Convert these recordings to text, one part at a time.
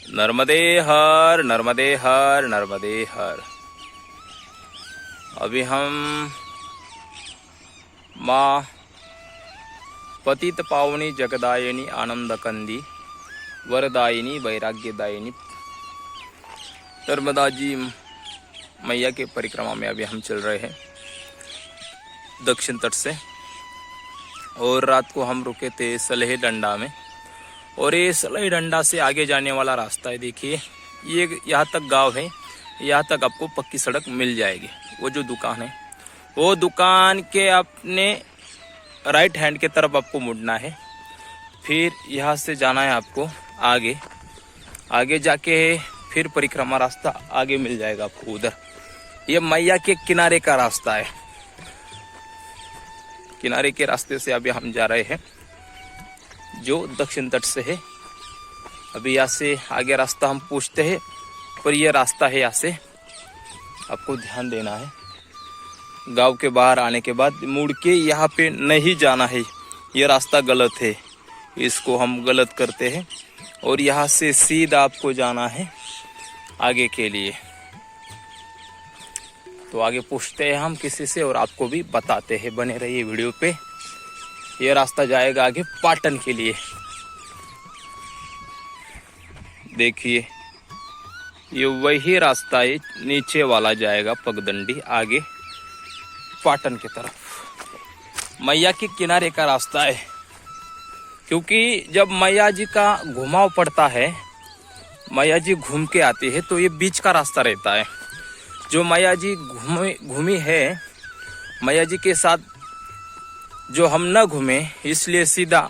नर्मदे हर नर्मदे हर नर्मदे हर। अभी हम माँ पतित पावनी जगदायिनी आनंद कंदी वरदायिनी वैराग्यदायिनी नर्मदा जी मैया के परिक्रमा में अभी हम चल रहे हैं दक्षिण तट से। और रात को हम रुके थे सलेह डंडा में, और ये सलेह डंडा से आगे जाने वाला रास्ता है। देखिए ये यहाँ तक गांव है, यहाँ तक आपको पक्की सड़क मिल जाएगी। वो जो दुकान है वो दुकान के अपने राइट हैंड के तरफ आपको मुड़ना है। फिर यहाँ से जाना है आपको आगे, आगे जाके फिर परिक्रमा रास्ता आगे मिल जाएगा आपको उधर। ये मैया के किनारे का रास्ता है। किनारे के रास्ते से अभी हम जा रहे हैं जो दक्षिण तट से है। अभी यहाँ से आगे रास्ता हम पूछते हैं, पर यह रास्ता है यहाँ से आपको ध्यान देना है। गांव के बाहर आने के बाद मुड़ के यहाँ पे नहीं जाना है, ये रास्ता गलत है, इसको हम गलत करते हैं। और यहाँ से सीधा आपको जाना है आगे के लिए। तो आगे पूछते हैं हम किसी से और आपको भी बताते हैं, बने रहिए वीडियो पे। ये रास्ता जाएगा आगे पाटन के लिए। देखिए ये वही रास्ता है, नीचे वाला जाएगा पगडंडी आगे पाटन की तरफ। मैया के किनारे का रास्ता है, क्योंकि जब मैया जी का घुमाव पड़ता है, मैया जी घूम के आती है, तो ये बीच का रास्ता रहता है। जो मैया जी घूमी है, मैया जी के साथ जो हम न घूमे, इसलिए सीधा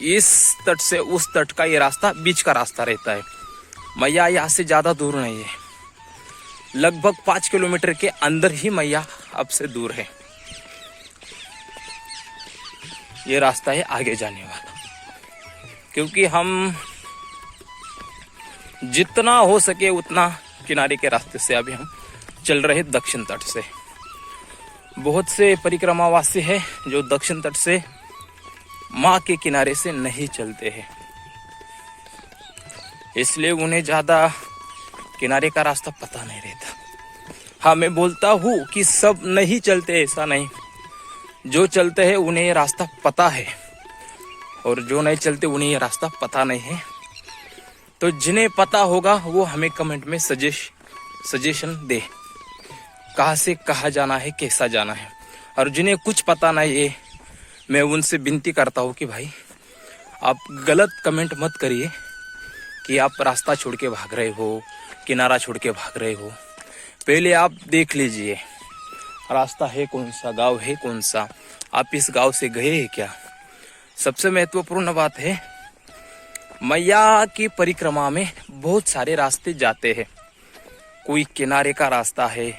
इस तट से उस तट का ये रास्ता बीच का रास्ता रहता है। मैया यहाँ से ज़्यादा दूर नहीं है, लगभग 5 किलोमीटर के अंदर ही मैया अब से दूर है। ये रास्ता है आगे जाने वाला, क्योंकि हम जितना हो सके उतना किनारे के रास्ते से अभी हम चल रहे दक्षिण तट से। बहुत से परिक्रमावासी हैं जो दक्षिण तट से माँ के किनारे से नहीं चलते हैं, इसलिए उन्हें ज़्यादा किनारे का रास्ता पता नहीं रहता। हाँ, मैं बोलता हूँ कि सब नहीं चलते, ऐसा नहीं। जो चलते हैं उन्हें ये रास्ता पता है, और जो नहीं चलते उन्हें ये रास्ता पता नहीं है। तो जिन्हें पता होगा वो हमें कमेंट में सजेशन दे, कहाँ से कहाँ जाना है, कैसा जाना है। और जिन्हें कुछ पता नहीं है, मैं उनसे विनती करता हूँ कि भाई आप गलत कमेंट मत करिए कि आप रास्ता छोड़ के भाग रहे हो, किनारा छोड़ के भाग रहे हो। पहले आप देख लीजिए रास्ता है कौन सा, गांव है कौन सा, आप इस गांव से गए हैं क्या। सबसे महत्वपूर्ण बात है, मैया की परिक्रमा में बहुत सारे रास्ते जाते हैं। कोई किनारे का रास्ता है,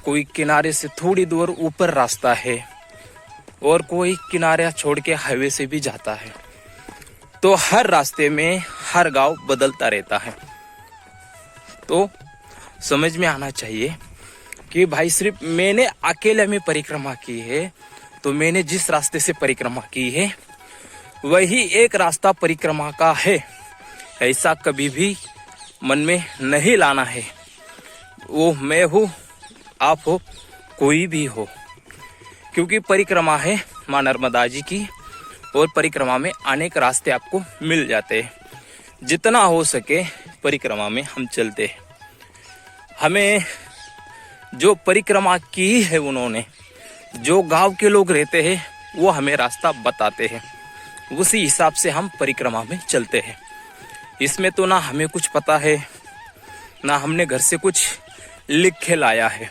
कोई किनारे से थोड़ी दूर ऊपर रास्ता है, और कोई किनारे छोड़ के हाईवे से भी जाता है। तो हर रास्ते में हर गांव बदलता रहता है। तो समझ में आना चाहिए कि भाई सिर्फ मैंने अकेले में परिक्रमा की है, तो मैंने जिस रास्ते से परिक्रमा की है वही एक रास्ता परिक्रमा का है, ऐसा कभी भी मन में नहीं लाना है। वो मैं हूँ, आप हो, कोई भी हो, क्योंकि परिक्रमा है माँ नर्मदा जी की, और परिक्रमा में अनेक रास्ते आपको मिल जाते हैं। जितना हो सके परिक्रमा में हम चलते हैं। हमें जो परिक्रमा की है उन्होंने, जो गांव के लोग रहते हैं वो हमें रास्ता बताते हैं, उसी हिसाब से हम परिक्रमा में चलते हैं। इसमें तो ना हमें कुछ पता है, ना हमने घर से कुछ लिख के लाया है।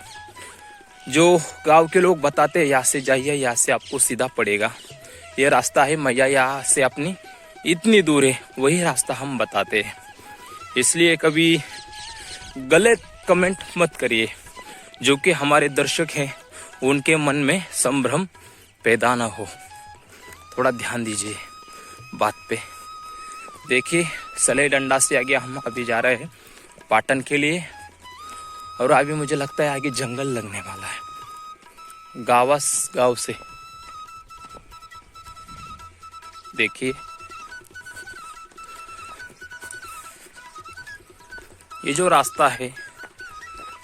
जो गांव के लोग बताते हैं, यहाँ से जाइए, यहाँ से आपको सीधा पड़ेगा, ये रास्ता है, मैया यहाँ से अपनी इतनी दूर है, वही रास्ता हम बताते हैं। इसलिए कभी गलत कमेंट मत करिए, जो कि हमारे दर्शक हैं उनके मन में संभ्रम पैदा ना हो। थोड़ा ध्यान दीजिए बात पे। देखिए सलेह डंडा से आगे हम अभी जा रहे हैं पाटन के लिए, और अभी मुझे लगता है आगे जंगल लगने वाला है गांव से। देखिए ये जो रास्ता है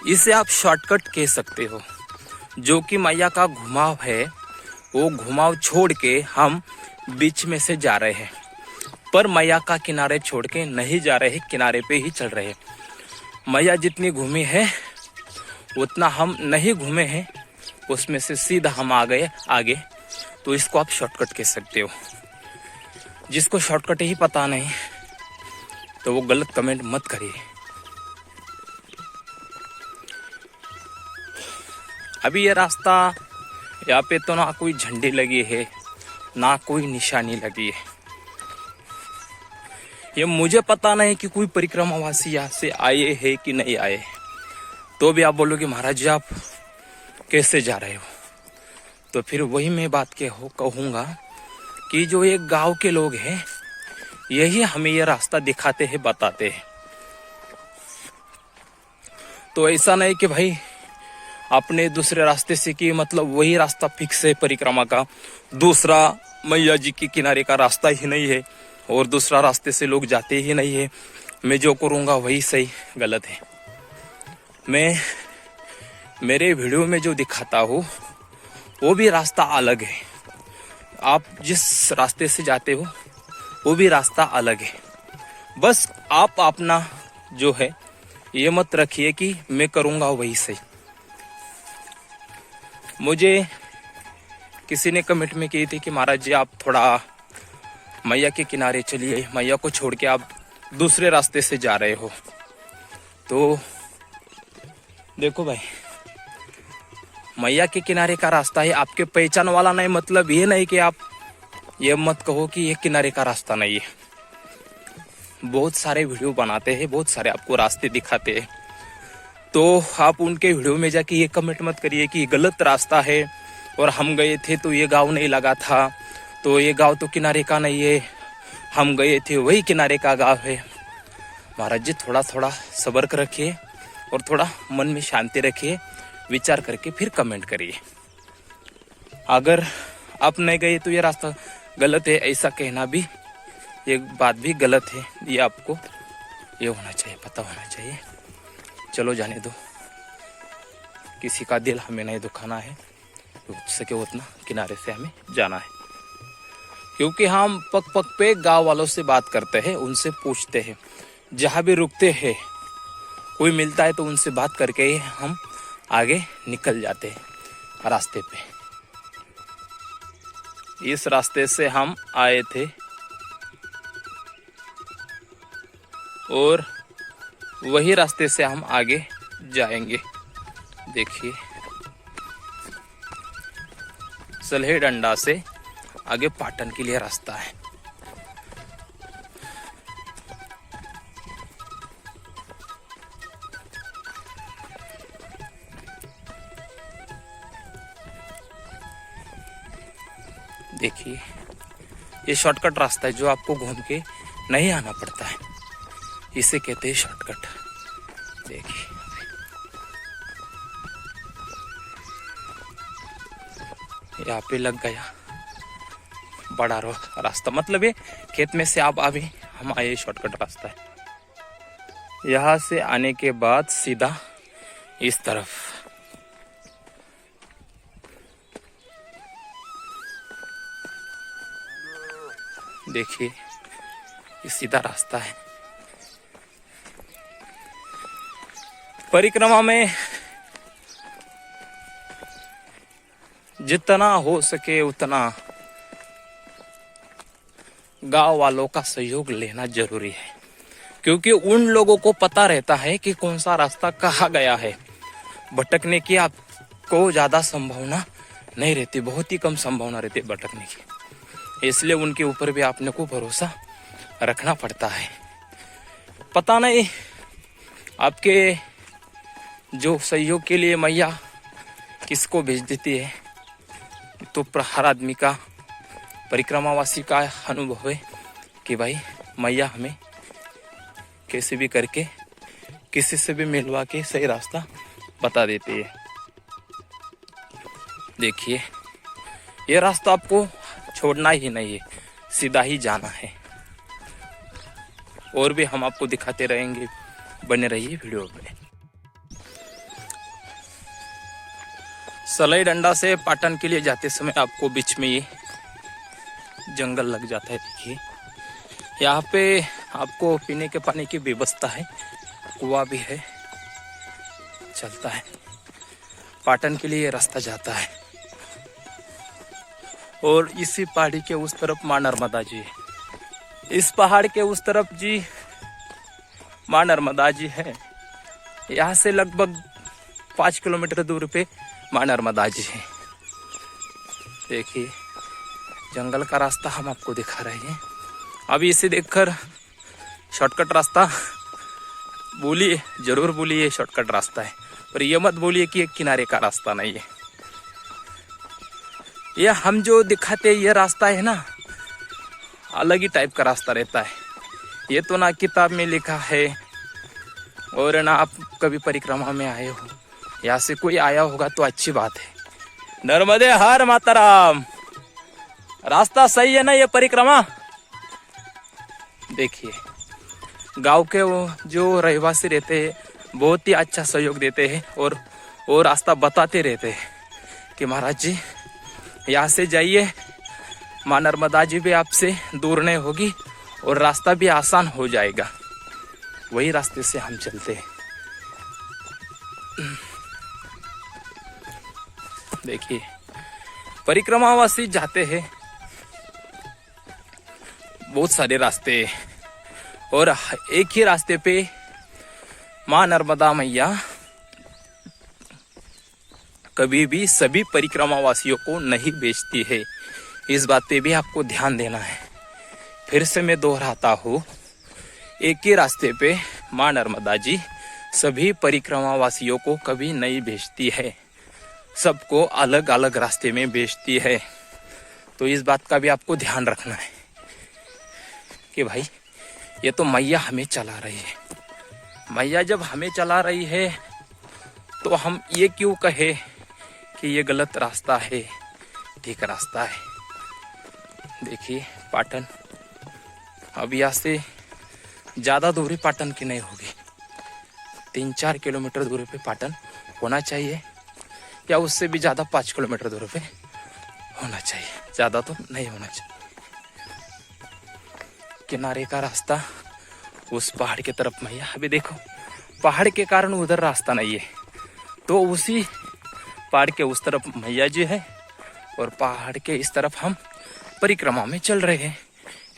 इसे आप शॉर्टकट कह सकते हो। जो कि मैया का घुमाव है वो घुमाव छोड़ के हम बीच में से जा रहे हैं, पर मैया का किनारे छोड़ के नहीं जा रहे, किनारे पे ही चल रहे हैं। मैया जितनी घूमी है उतना हम नहीं घूमे हैं, उसमें से सीधा हम आ गए आगे। तो इसको आप शॉर्टकट कह सकते हो। जिसको शॉर्टकट ही पता नहीं तो वो गलत कमेंट मत करिए। अभी ये रास्ता, यहाँ पे तो ना कोई झंडी लगी है ना कोई निशानी लगी है। ये मुझे पता नहीं कि कोई परिक्रमावासी यहाँ से आए हैं कि नहीं आए। तो भी आप बोलोगे महाराज जी आप कैसे जा रहे हो, तो फिर वही मैं बात कहूँगा कि जो ये गांव के लोग हैं यही हमें ये रास्ता दिखाते हैं, बताते हैं। तो ऐसा नहीं कि भाई अपने दूसरे रास्ते से कि मतलब वही रास्ता फिक्स है परिक्रमा का, दूसरा मैया जी के किनारे का रास्ता ही नहीं है और दूसरा रास्ते से लोग जाते ही नहीं है, मैं जो करूँगा वही सही। गलत है। मैं मेरे वीडियो में जो दिखाता हूँ वो भी रास्ता अलग है। आप जिस रास्ते से जाते हो वो भी रास्ता अलग है। बस आप अपना जो है ये मत रखिए कि मैं करूँगा वही सही। मुझे किसी ने कमेंट में की थी कि महाराज जी आप थोड़ा मैया के किनारे चलिए, मैया को छोड़ के आप दूसरे रास्ते से जा रहे हो। तो देखो भाई, मैया के किनारे का रास्ता है, आपके पहचान वाला नहीं। मतलब ये नहीं कि आप ये मत कहो कि ये किनारे का रास्ता नहीं है। बहुत सारे वीडियो बनाते हैं, बहुत सारे आपको रास्ते दिखाते हैं, तो आप उनके वीडियो में जाके ये कमेंट मत करिए कि गलत रास्ता है और हम गए थे तो ये गांव नहीं लगा था, तो ये गांव तो किनारे का नहीं है, हम गए थे वही किनारे का गांव है। महाराज जी थोड़ा थोड़ा सब्र रखिए और थोड़ा मन में शांति रखिए, विचार करके फिर कमेंट करिए। अगर आप नहीं गए तो ये रास्ता गलत है ऐसा कहना भी एक बात भी गलत है। ये आपको ये होना चाहिए, पता होना चाहिए। चलो जाने दो, किसी का दिल हमें नहीं दुखाना है, हो सके उतना किनारे से हमें जाना है। क्योंकि हम पग पग पे गांव वालों से बात करते हैं, उनसे पूछते हैं, जहाँ भी रुकते हैं कोई मिलता है तो उनसे बात करके ही हम आगे निकल जाते हैं रास्ते पे। इस रास्ते से हम आए थे और वही रास्ते से हम आगे जाएंगे। देखिए सलहे डंडा से आगे पाटन के लिए रास्ता है। देखिए ये शॉर्टकट रास्ता है जो आपको घूम के नहीं आना पड़ता है, इसे कहते हैं शॉर्टकट। देखिए यहाँ पे लग गया बड़ा रास्ता, मतलब ये खेत में से आप अभी हम आए, शॉर्टकट रास्ता है। यहाँ से आने के बाद सीधा इस तरफ देखिए ये सीधा रास्ता है। परिक्रमा में जितना हो सके उतना गांव वालों का सहयोग लेना जरूरी है, क्योंकि उन लोगों को पता रहता है कि कौन सा रास्ता कहाँ गया है। भटकने की आपको ज्यादा संभावना नहीं रहती, बहुत ही कम संभावना रहती है भटकने की। इसलिए उनके ऊपर भी आपने को भरोसा रखना पड़ता है। पता नहीं आपके जो सहयोग के लिए मैया किसको भेज देती है, तो हर आदमी का परिक्रमावासी का अनुभव है कि भाई मैया हमें कैसे भी करके किसी से भी मिलवा के सही रास्ता बता देती है। देखिए ये रास्ता आपको छोड़ना ही नहीं है, सीधा ही जाना है। और भी हम आपको दिखाते रहेंगे, बने रहिए वीडियो में। सलाई डंडा से पाटन के लिए जाते समय आपको बीच में ये जंगल लग जाता है। देखिए यहाँ पे आपको पीने के पानी की व्यवस्था है, कुआं भी है, चलता है। पाटन के लिए ये रास्ता जाता है और इसी पहाड़ी के उस तरफ मां नर्मदा जी है। इस पहाड़ के उस तरफ जी मां नर्मदा जी है। यहाँ से लगभग 5 किलोमीटर दूर पे मां नर्मदा जी है। देखिए जंगल का रास्ता हम आपको दिखा रहे हैं। अभी इसे देखकर शॉर्टकट रास्ता बोलिए, जरूर बोलिए शॉर्टकट रास्ता है, पर ये मत बोलिए कि एक किनारे का रास्ता नहीं है। ये हम जो दिखाते ये रास्ता है ना, अलग ही टाइप का रास्ता रहता है। ये तो ना किताब में लिखा है और ना आप कभी परिक्रमा में आए हो। यहाँ से कोई आया होगा तो अच्छी बात है। नर्मदे हर माताराम। रास्ता सही है ना ये परिक्रमा? देखिए गांव के वो जो रहवासी रहते हैं बहुत ही अच्छा सहयोग देते हैं और वो रास्ता बताते रहते हैं कि महाराज जी यहाँ से जाइए, मां नर्मदा जी भी आपसे दूर नहीं होगी और रास्ता भी आसान हो जाएगा। वही रास्ते से हम चलते हैं। देखिए परिक्रमावासी जाते हैं, बहुत सारे रास्ते और एक ही रास्ते पे मां नर्मदा मैया कभी भी सभी परिक्रमावासियों को नहीं बेचती है। इस बात पे भी आपको ध्यान देना है। फिर से मैं दोहराता हूँ, एक ही रास्ते पे मां नर्मदा जी सभी परिक्रमावासियों को कभी नहीं बेचती है, सबको अलग अलग रास्ते में बेचती है। तो इस बात का भी आपको ध्यान रखना है कि भाई ये तो मैया हमें चला रही है। मैया जब हमें चला रही है तो हम ये क्यों कहे कि ये गलत रास्ता है, ठीक रास्ता है। देखिए पाटन, अब यहाँ से ज़्यादा दूरी पाटन की नहीं होगी, 3-4 किलोमीटर दूरी पे पाटन होना चाहिए, या उससे भी ज़्यादा 5 किलोमीटर दूरी पे होना चाहिए, ज़्यादा तो नहीं होना चाहिए। किनारे का रास्ता उस पहाड़ की तरफ मैया, अभी देखो पहाड़ के कारण उधर रास्ता नहीं है, तो उसी पहाड़ के उस तरफ मैया जी है और पहाड़ के इस तरफ हम परिक्रमा में चल रहे हैं।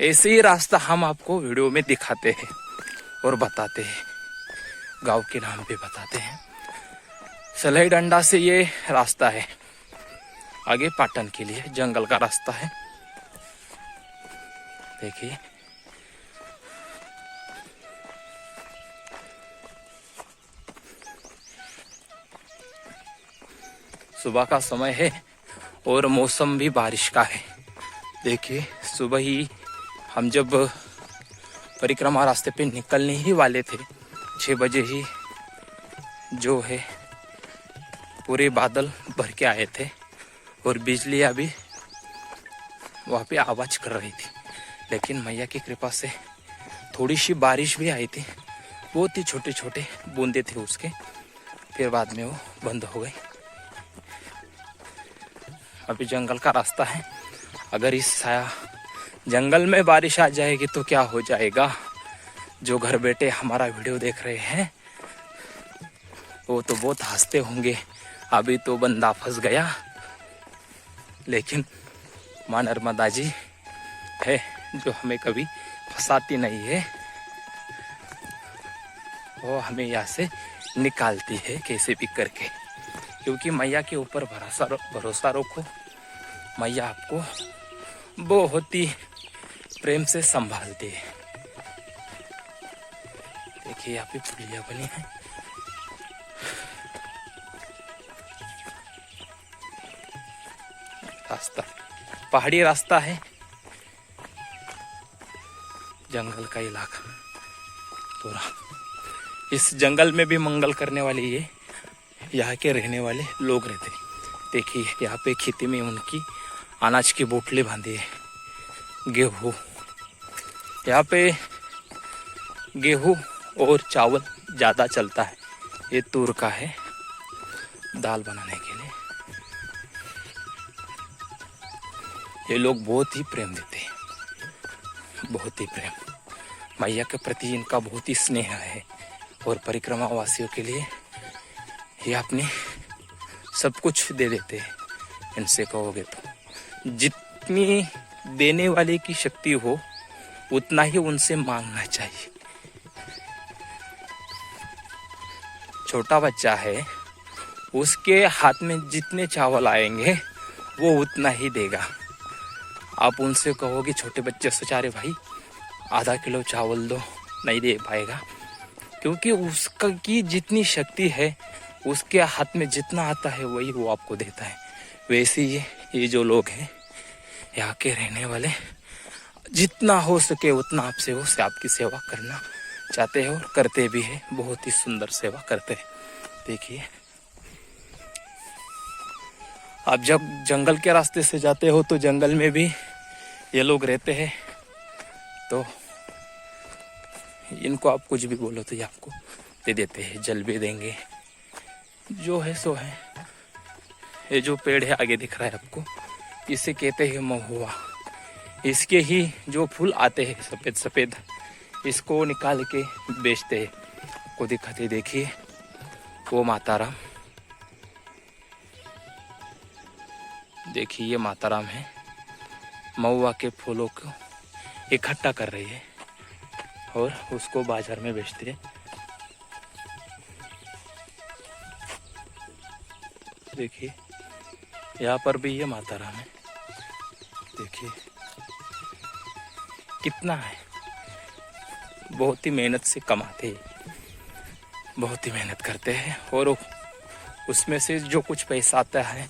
ऐसे ही रास्ता हम आपको वीडियो में दिखाते हैं और बताते हैं, गांव के नाम पे बताते हैं। सलाई डंडा से ये रास्ता है, आगे पाटन के लिए जंगल का रास्ता है। देखिए सुबह का समय है और मौसम भी बारिश का है। देखिए सुबह ही हम जब परिक्रमा रास्ते पे निकलने ही वाले थे, 6 बजे ही जो है पूरे बादल भर के आए थे और बिजलियाँ भी वहाँ पे आवाज कर रही थी, लेकिन मैया की कृपा से थोड़ी सी बारिश भी आई थी। बहुत ही छोटे छोटे बूंदे थे उसके, फिर बाद में वो बंद हो गई। अभी जंगल का रास्ता है, अगर इस जंगल में बारिश आ जाएगी तो क्या हो जाएगा। जो घर बैठे हमारा वीडियो देख रहे हैं वो तो बहुत हंसते होंगे, अभी तो बंदा फंस गया। लेकिन मां नर्मदा जी है जो हमें कभी फंसाती नहीं है, वो हमें यहाँ से निकालती है कैसे भी करके, क्योंकि मैया के ऊपर भरोसा रखो, मैया आपको बहुत ही प्रेम से संभालती है। देखिए यहाँ पे पुलिया बनी है, रास्ता पहाड़ी रास्ता है, जंगल का इलाका पूरा। इस जंगल में भी मंगल करने वाले ये यहाँ के रहने वाले लोग रहते हैं। देखिए यहाँ पे खेती में उनकी अनाज की बोतलें बांधी है, गेहूँ, यहाँ पे गेहूँ और चावल ज़्यादा चलता है। ये तूर का है, दाल बनाने के लिए। ये लोग बहुत ही प्रेम देते हैं, बहुत ही प्रेम। मैया के प्रति इनका बहुत ही स्नेह है। और परिक्रमा वासियों के लिए ये अपने सब कुछ दे देते हैं। इनसे कहोगे तो जितनी देने वाले की शक्ति हो उतना ही उनसे मांगना चाहिए। छोटा बच्चा है, उसके हाथ में जितने चावल आएंगे वो उतना ही देगा। आप उनसे कहोगे छोटे बच्चे से, अरे भाई आधा किलो चावल दो, नहीं दे पाएगा, क्योंकि उसका की जितनी शक्ति है, उसके हाथ में जितना आता है वही वो आपको देता है। वैसे ये जो लोग हैं यहाँ के रहने वाले, जितना हो सके उतना आपसे हो से आपकी सेवा करना चाहते हैं और करते भी है। बहुत ही सुंदर सेवा करते हैं। देखिए, आप जब जंगल के रास्ते से जाते हो तो जंगल में भी ये लोग रहते हैं, तो इनको आप कुछ भी बोलो तो ये आपको दे देते हैं, जल भी देंगे, जो है सो है। ये जो पेड़ है आगे दिख रहा है आपको, इसे कहते हैं महुआ। इसके ही जो फूल आते हैं सफ़ेद सफ़ेद, इसको निकाल के बेचते हैं। आपको दिखाते, देखिए वो माताराम, देखिए ये माताराम है, महुआ के फूलों को इकट्ठा कर रही है और उसको बाजार में बेचते हैं। देखिए यहाँ पर भी ये माताराम है, देखिए कितना है। बहुत ही मेहनत से कमाते हैं, बहुत ही मेहनत करते हैं और उसमें से जो कुछ पैसा आता है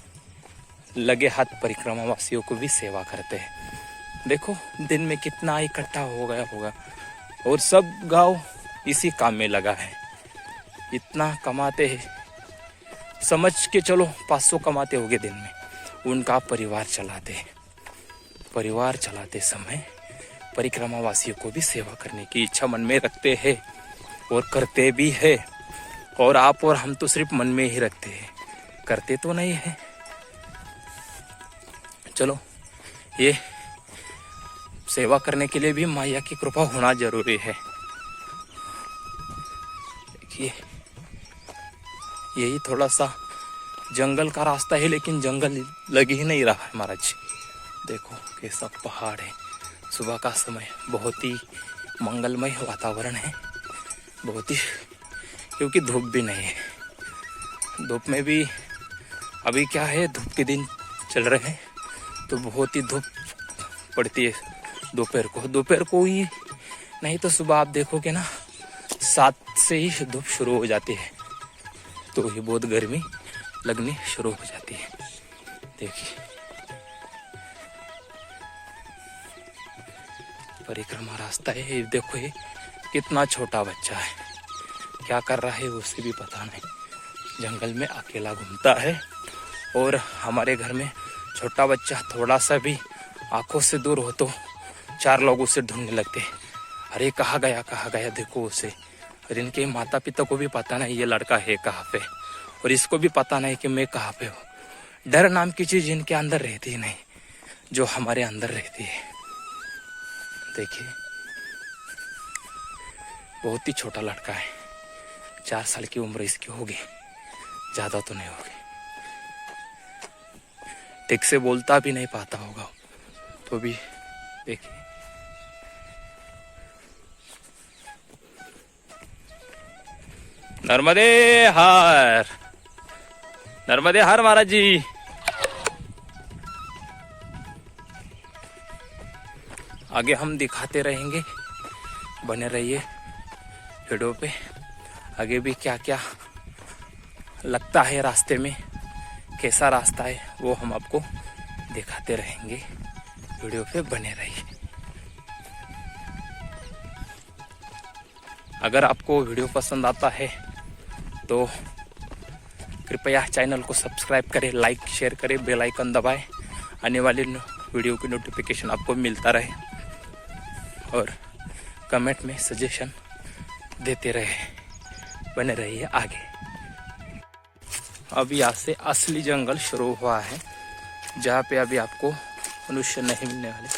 लगे हाथ परिक्रमा वासियों को भी सेवा करते हैं। देखो दिन में कितना इकट्ठा हो गया होगा और सब गांव इसी काम में लगा है। इतना कमाते हैं, समझ के चलो 500 कमाते होंगे दिन में। उनका परिवार चलाते हैं। परिवार चलाते समय परिक्रमा वासियों को भी सेवा करने की इच्छा मन में रखते हैं और करते भी है। और आप और हम तो सिर्फ मन में ही रखते हैं, करते तो नहीं है। चलो, ये सेवा करने के लिए भी मैया की कृपा होना जरूरी है। देखिए यही थोड़ा सा जंगल का रास्ता है, लेकिन जंगल लग ही नहीं रहा है महाराज। देखो कैसा पहाड़ है। सुबह का समय बहुत ही मंगलमय वातावरण है, बहुत ही, क्योंकि धूप भी नहीं है। धूप में भी अभी क्या है, धूप के दिन चल रहे हैं तो बहुत ही धूप पड़ती है दोपहर को ही नहीं तो सुबह आप देखोगे ना 7 से ही धूप शुरू हो जाती है, तो ही बहुत गर्मी लगनी शुरू हो जाती है। देखिए परिक्रमा रास्ता है। ये देखो, ये कितना छोटा बच्चा है, क्या कर रहा है उसे भी पता नहीं। जंगल में अकेला घूमता है और हमारे घर में छोटा बच्चा थोड़ा सा भी आंखों से दूर हो तो 4 लोग उसे ढूंढने लगते हैं। अरे कहाँ गया देखो उसे। और इनके माता पिता को भी पता नहीं ये लड़का है कहाँ पे, और इसको भी पता नहीं कि मैं कहाँ पे हूँ। डर नाम की चीज इनके अंदर रहती नहीं, जो हमारे अंदर रहती है। देखिए बहुत ही छोटा लड़का है, 4 साल की उम्र इसकी होगी, ज्यादा तो नहीं होगी। ठीक से बोलता भी नहीं पाता होगा, तो भी देखिए नर्मदे हर महाराज जी। आगे हम दिखाते रहेंगे, बने रहिए वीडियो पे। आगे भी क्या क्या लगता है रास्ते में, कैसा रास्ता है वो हम आपको दिखाते रहेंगे। वीडियो पे बने रहिए। अगर आपको वीडियो पसंद आता है तो कृपया चैनल को सब्सक्राइब करें, लाइक शेयर करें, बेल आइकन दबाएं, आने वाली वीडियो की नोटिफिकेशन आपको मिलता रहे, और कमेंट में सजेशन देते रहे। बने रहिए आगे। अब यहाँ से असली जंगल शुरू हुआ है, जहाँ पे अभी आपको मनुष्य नहीं मिलने वाले।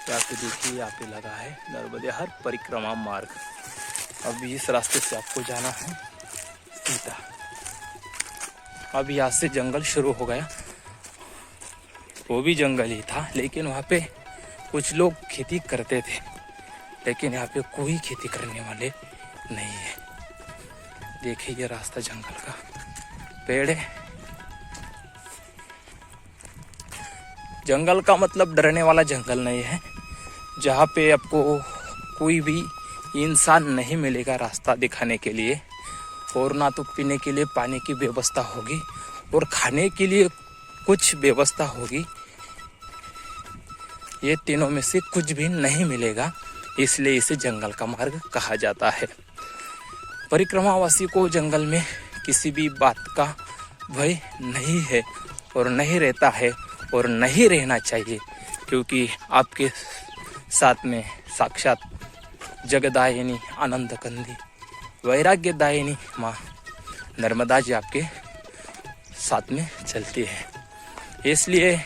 यहाँ पे देखिए, यहाँ पे लगा है नर्मदे हर परिक्रमा मार्ग। अब इस रास्ते से आपको जाना है सीधा। अब यहाँ से जंगल शुरू हो गया, वो भी जंगल ही था, लेकिन वहाँ पे कुछ लोग खेती करते थे, लेकिन यहाँ पे कोई खेती करने वाले नहीं है। देखिए ये रास्ता जंगल का, पेड़ है। जंगल का मतलब डरने वाला जंगल नहीं है, जहाँ पे आपको कोई भी इंसान नहीं मिलेगा रास्ता दिखाने के लिए, और ना तो पीने के लिए पानी की व्यवस्था होगी और खाने के लिए कुछ व्यवस्था होगी। ये तीनों में से कुछ भी नहीं मिलेगा, इसलिए इसे जंगल का मार्ग कहा जाता है। परिक्रमावासी को जंगल में किसी भी बात का भय नहीं है और नहीं रहता है और नहीं रहना चाहिए, क्योंकि आपके साथ में साक्षात जगदायिनी आनंद कंदी वैराग्यदायिनी माँ नर्मदा जी आपके साथ में चलती है। इसलिए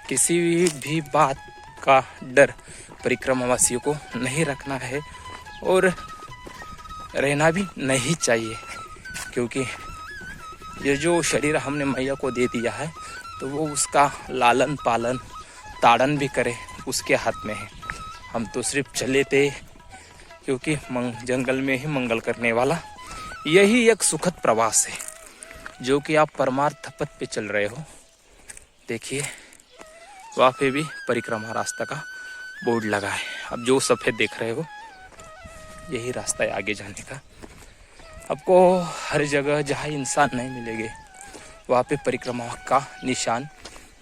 किसी भी बात का डर परिक्रमावासियों को नहीं रखना है और रहना भी नहीं चाहिए, क्योंकि ये जो शरीर हमने मैया को दे दिया है, तो वो उसका लालन पालन ताड़न भी करे उसके हाथ में है। हम तो सिर्फ चले थे, क्योंकि जंगल में ही मंगल करने वाला यही एक सुखद प्रवास है, जो कि आप परमार्थ पथ पे चल रहे हो। देखिए वहाँ पे भी परिक्रमा रास्ता का बोर्ड लगा है। अब जो सफ़ेद देख रहे हो यही रास्ता है आगे जाने का। आपको हर जगह जहाँ इंसान नहीं मिलेंगे वहाँ पे परिक्रमा का निशान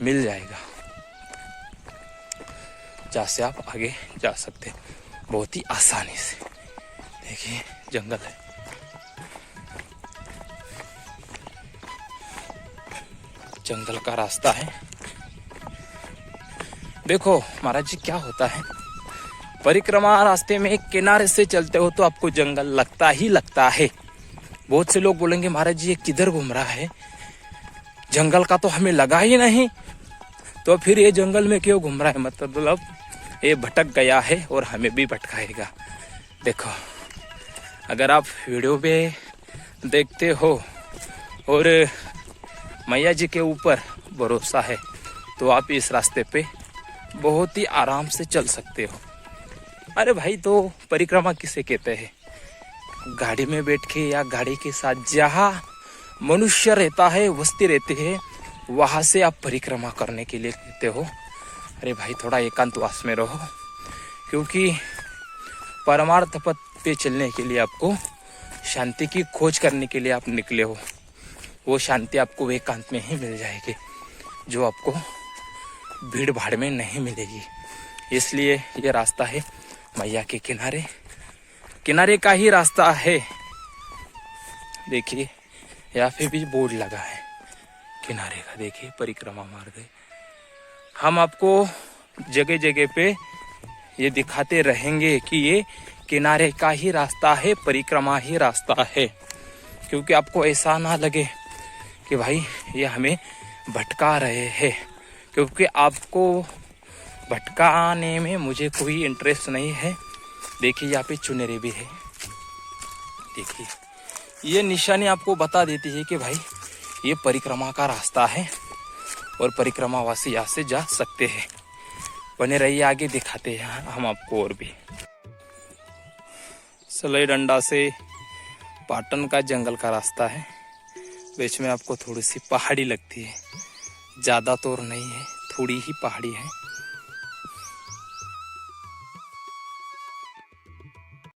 मिल जाएगा, जहाँ से आप आगे जा सकते हैं बहुत ही आसानी से। देखिए जंगल है, जंगल का रास्ता है। देखो महाराज जी क्या होता है, परिक्रमा रास्ते में एक किनारे से चलते हो तो आपको जंगल लगता ही लगता है। बहुत से लोग बोलेंगे महाराज जी ये किधर घूम रहा है, जंगल का तो हमें लगा ही नहीं, तो फिर ये जंगल में क्यों घूम रहा है, मतलब ये भटक गया है और हमें भी भटकाएगा। देखो अगर आप वीडियो पे देखते हो और मैया जी के ऊपर भरोसा है, तो आप इस रास्ते पे बहुत ही आराम से चल सकते हो। अरे भाई तो परिक्रमा किसे कहते हैं, गाड़ी में बैठ के या गाड़ी के साथ जहाँ मनुष्य रहता है, वस्ती रहती है, वहाँ से आप परिक्रमा करने के लिए कहते हो। अरे भाई थोड़ा एकांतवास में रहो, क्योंकि परमार्थ पथ पे चलने के लिए आपको शांति की खोज करने के लिए आप निकले हो। वो शांति आपको एकांत में ही मिल जाएगी, जो आपको भीड़ भाड़ में नहीं मिलेगी। इसलिए ये रास्ता है मैया के किनारे, किनारे का ही रास्ता है। देखिए यहाँ पे भी बोर्ड लगा है किनारे का, देखिए परिक्रमा मार्ग है। हम आपको जगह जगह पे ये दिखाते रहेंगे कि ये किनारे का ही रास्ता है, परिक्रमा ही रास्ता है, क्योंकि आपको ऐसा ना लगे कि भाई ये हमें भटका रहे हैं, क्योंकि आपको भटकाने में मुझे कोई इंटरेस्ट नहीं है। देखिए यहाँ पे चुनरी भी है, देखिए ये निशानी आपको बता देती है कि भाई ये परिक्रमा का रास्ता है और परिक्रमावासी यहाँ से जा सकते हैं। बने रहिए, आगे दिखाते हैं हम आपको और भी। सलाई डंडा से पाटन का जंगल का रास्ता है, बीच में आपको थोड़ी सी पहाड़ी लगती है, ज़्यादा तो नहीं है, थोड़ी ही पहाड़ी है।